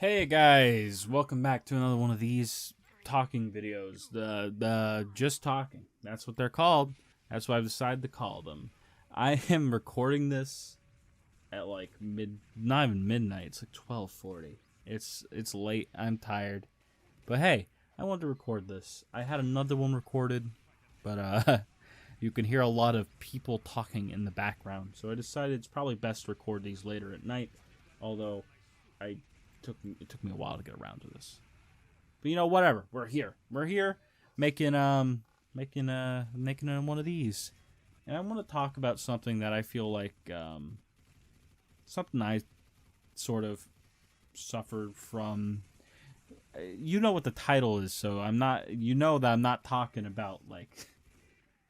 Hey guys, welcome back to another one of these talking videos. The just talking. That's what they're called. That's what I've decided to call them. I am recording this at like not even midnight. It's like 12:40. It's late. I'm tired. But hey, I wanted to record this. I had another one recorded, but you can hear a lot of people talking in the background. So I decided it's probably best to record these later at night. Although it took me a while to get around to this. But you know, whatever. We're here. We're here making one of these. And I want to talk about something that I feel like something I sort of suffered from. You know what the title is, so I'm not, you know that I'm not talking about like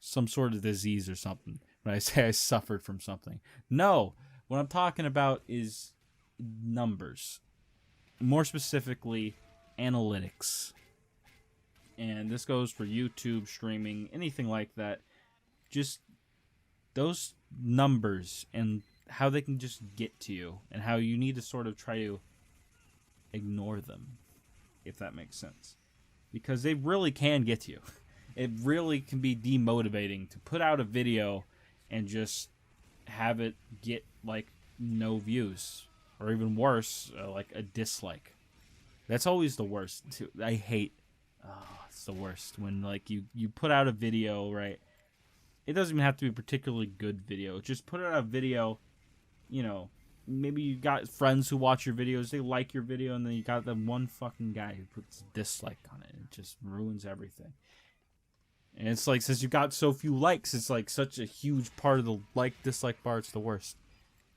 some sort of disease or something when I say I suffered from something. No, what I'm talking about is numbers. More specifically, analytics. And this goes for YouTube, streaming, anything like that. Just those numbers and how they can just get to you and how you need to sort of try to ignore them, if that makes sense. Because they really can get to you. It really can be demotivating to put out a video and just have it get like no views. Or even worse, like a dislike. That's always the worst, too. I hate... it's the worst. When, like, you put out a video, right? It doesn't even have to be a particularly good video. Just put out a video, you know, maybe you got friends who watch your videos, they like your video, and then you got that one fucking guy who puts a dislike on it. It just ruins everything. And it's like, since you got so few likes, it's like such a huge part of the like-dislike bar, it's the worst.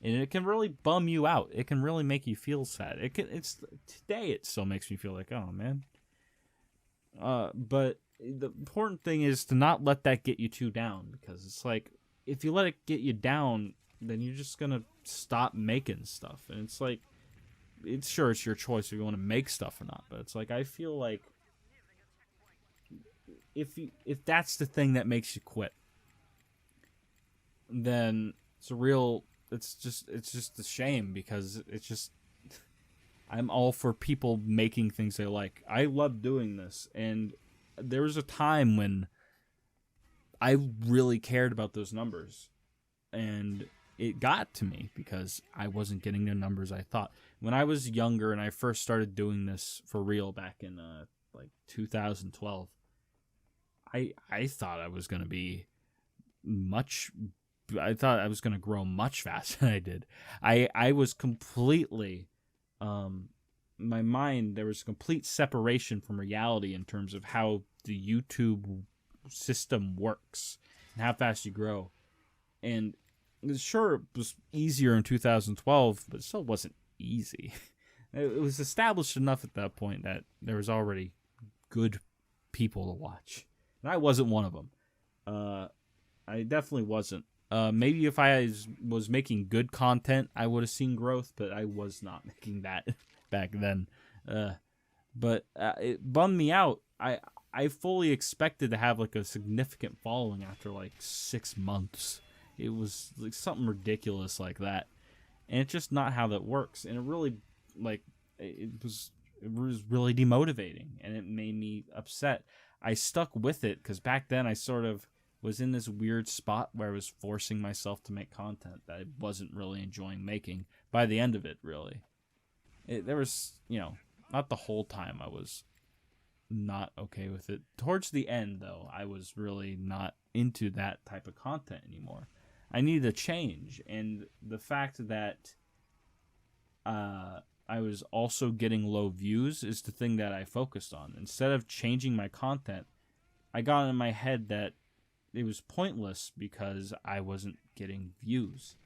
And it can really bum you out. It can really make you feel sad. Today it still makes me feel like, oh man. But the important thing is to not let that get you too down, because it's like, if you let it get you down, then you're just gonna stop making stuff. And it's like, it's your choice if you want to make stuff or not. But it's like, I feel like if that's the thing that makes you quit, then it's just a shame, because it's just, I'm all for people making things they like. I love doing this, and there was a time when I really cared about those numbers, and it got to me because I wasn't getting the numbers I thought. When I was younger and I first started doing this for real back in like 2012, I thought I was going to be I thought I was going to grow much faster than I did. I was completely, my mind, there was complete separation from reality in terms of how the YouTube system works and how fast you grow. And sure, it was easier in 2012, but it still wasn't easy. It was established enough at that point that there was already good people to watch. And I wasn't one of them. I definitely wasn't. Maybe if I was making good content, I would have seen growth, but I was not making that back then. But it bummed me out. I fully expected to have like a significant following after like 6 months. It was like something ridiculous like that. And it's just not how that works. And it really, like, it was really demotivating, and it made me upset. I stuck with it because back then I sort of was in this weird spot where I was forcing myself to make content that I wasn't really enjoying making by the end of it, really. There was, not the whole time I was not okay with it. Towards the end, though, I was really not into that type of content anymore. I needed a change, and the fact that I was also getting low views is the thing that I focused on. Instead of changing my content, I got in my head that it was pointless because I wasn't getting views.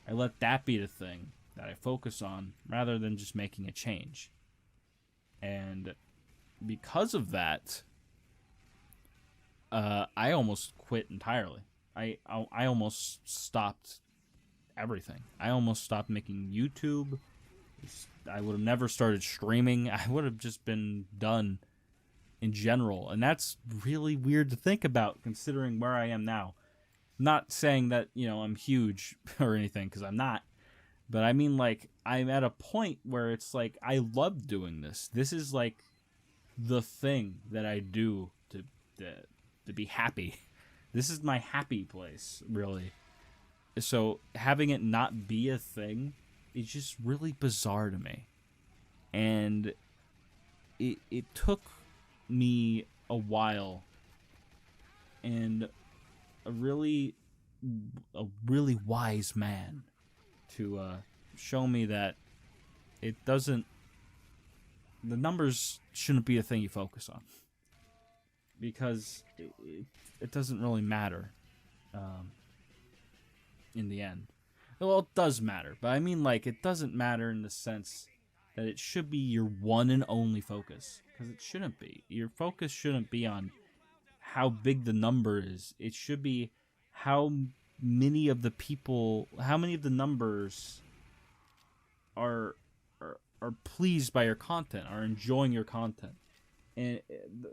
I let that be the thing that I focus on rather than just making a change. And because of that, I almost quit entirely. I almost stopped everything. I almost stopped making YouTube. I would have never started streaming. I would have just been done in general. And that's really weird to think about considering where I am now. Not saying that, I'm huge or anything, because I'm not. But I mean, like, I'm at a point where it's like I love doing this. This is like the thing that I do to be happy. This is my happy place, really. So having it not be a thing is just really bizarre to me. And it took me a while and a really wise man to show me that the numbers shouldn't be a thing you focus on, because it doesn't really matter in the end. Well, it does matter, but I mean, like, it doesn't matter in the sense that it should be your one and only focus, because it shouldn't be. Your focus shouldn't be on how big the number is. It should be how many of the numbers are pleased by your content, are enjoying your content. And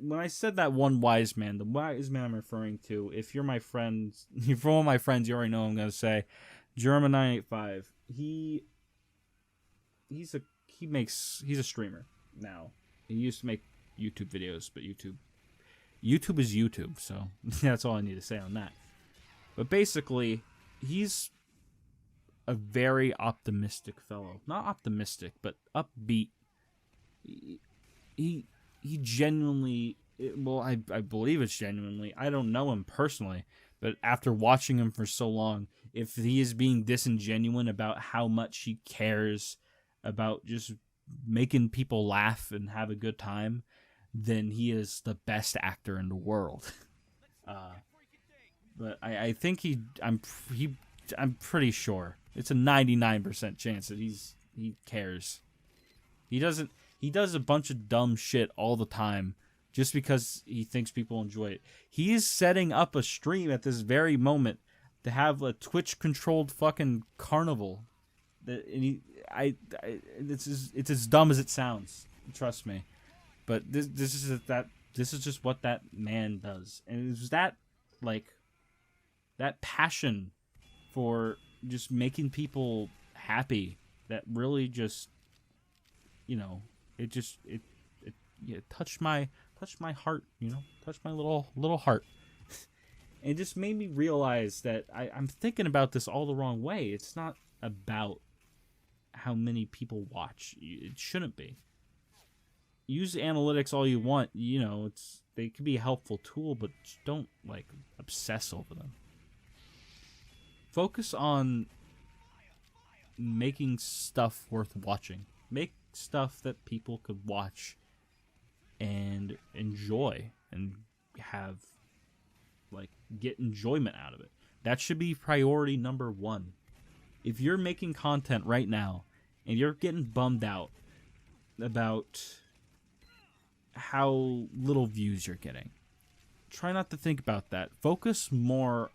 when I said that one wise man, the wise man I'm referring to, if you're my friend, if you're one of my friends, you already know I'm going to say, German985. He's a streamer now. He used to make YouTube videos, but YouTube is YouTube, so that's all I need to say on that. But basically, he's a very optimistic fellow. Not optimistic, but upbeat. He genuinely, well, I believe it's genuinely. I don't know him personally, but after watching him for so long, if he is being disingenuous about how much he cares about just making people laugh and have a good time, then he is the best actor in the world. But I think I'm pretty sure it's a 99% chance that he cares. He does a bunch of dumb shit all the time just because he thinks people enjoy it. He is setting up a stream at this very moment to have a Twitch controlled fucking carnival. It's as dumb as it sounds. Trust me. But this is just what that man does. And it was that, like, that passion for just making people happy that really just, you know, it touched my heart, you know, touched my little heart. And it just made me realize that I'm thinking about this all the wrong way. It's not about how many people watch. It shouldn't be. Use analytics all you want. You know, they could be a helpful tool, but don't, like, obsess over them. Focus on making stuff worth watching. Make stuff that people could watch and enjoy and have, like, get enjoyment out of it. That should be priority number one. If you're making content right now and you're getting bummed out about how little views you're getting, try not to think about that. Focus more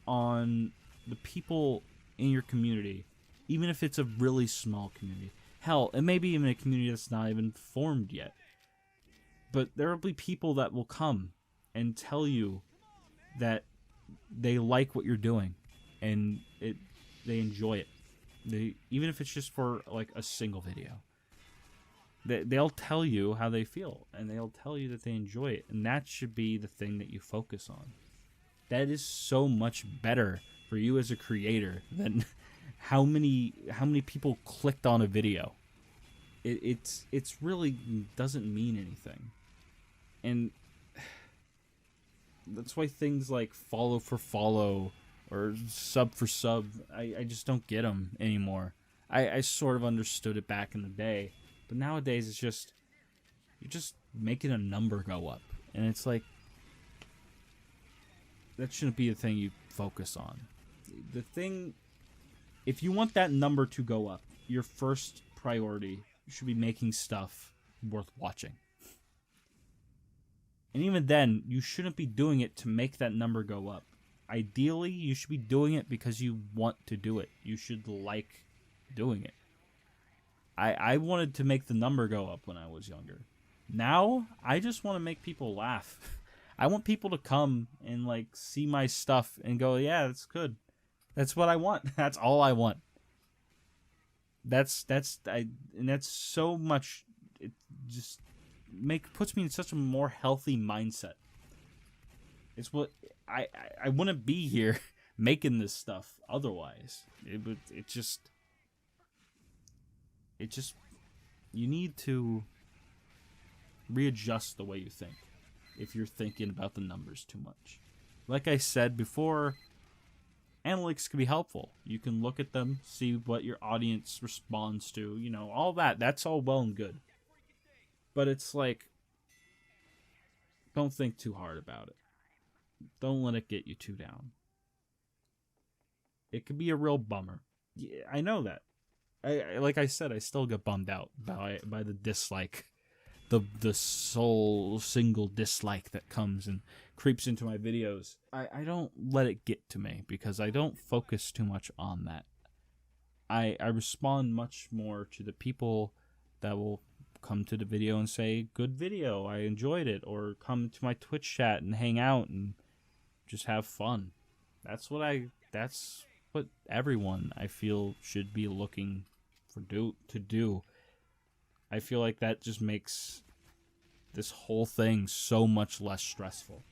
on the people in your community, even if it's a really small community. Hell, it may be even a community that's not even formed yet. But there will be people that will come and tell you that they like what you're doing and they enjoy it. Even if it's just for, like, a single video. They'll tell you how they feel, and they'll tell you that they enjoy it, and that should be the thing that you focus on. That is so much better for you as a creator than how many people clicked on a video. It's really doesn't mean anything. And that's why things like follow for follow or sub for sub, I just don't get them anymore. I sort of understood it back in the day, but nowadays it's just, you're just making a number go up, and it's like, that shouldn't be the thing you focus on. The thing, if you want that number to go up, your first priority should be making stuff worth watching. And even then, you shouldn't be doing it to make that number go up. Ideally, you should be doing it because you want to do it. You should like doing it. I wanted to make the number go up when I was younger. Now, I just want to make people laugh. I want people to come and, like, see my stuff and go, yeah, that's good. That's what I want. That's all I want. that's so much. It just puts me in such a more healthy mindset. It's what I wouldn't be here making this stuff otherwise. It just you need to readjust the way you think if you're thinking about the numbers too much. Like I said before, analytics can be helpful. You can look at them, see what your audience responds to, all that. That's all well and good. But it's like, don't think too hard about it. Don't let it get you too down. It could be a real bummer. Yeah, I know that. Like I said, I still get bummed out by the dislike. The sole single dislike that comes and creeps into my videos. I don't let it get to me because I don't focus too much on that. I respond much more to the people that will come to the video and say, good video, I enjoyed it, or come to my Twitch chat and hang out and just have fun. That's what everyone, I feel, should be looking to do. I feel like that just makes this whole thing so much less stressful.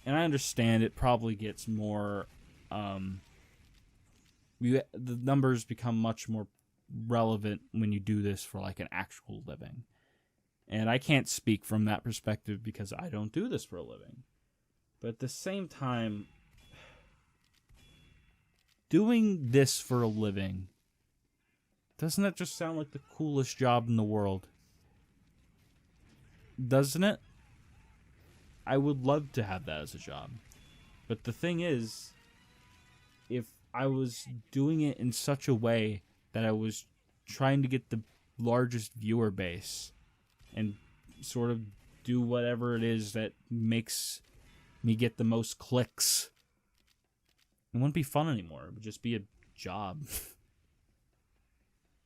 And I understand it probably gets more, the numbers become much more relevant when you do this for like an actual living. And I can't speak from that perspective because I don't do this for a living. But at the same time, doing this for a living, doesn't that just sound like the coolest job in the world? Doesn't it? I would love to have that as a job. But the thing is, if I was doing it in such a way that I was trying to get the largest viewer base and sort of do whatever it is that makes me get the most clicks, it wouldn't be fun anymore. It would just be a job.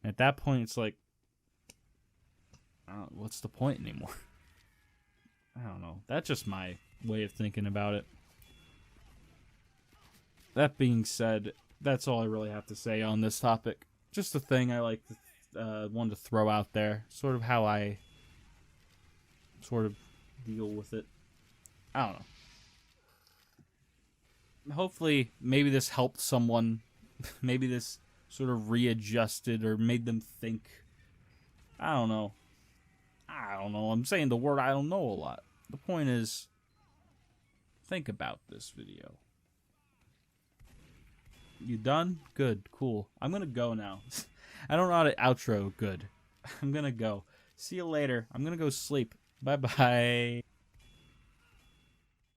At that point, it's like, what's the point anymore? I don't know. That's just my way of thinking about it. That being said, that's all I really have to say on this topic. Just a thing I like to, wanted to throw out there. Sort of how I sort of deal with it. I don't know. Hopefully, maybe this helped someone. Maybe this sort of readjusted or made them think. I don't know. I'm saying the word I don't know a lot. The point is, think about this video. You done? Good. Cool. I'm gonna go now. I don't know how to outro good. I'm gonna go. See you later. I'm gonna go sleep. Bye-bye.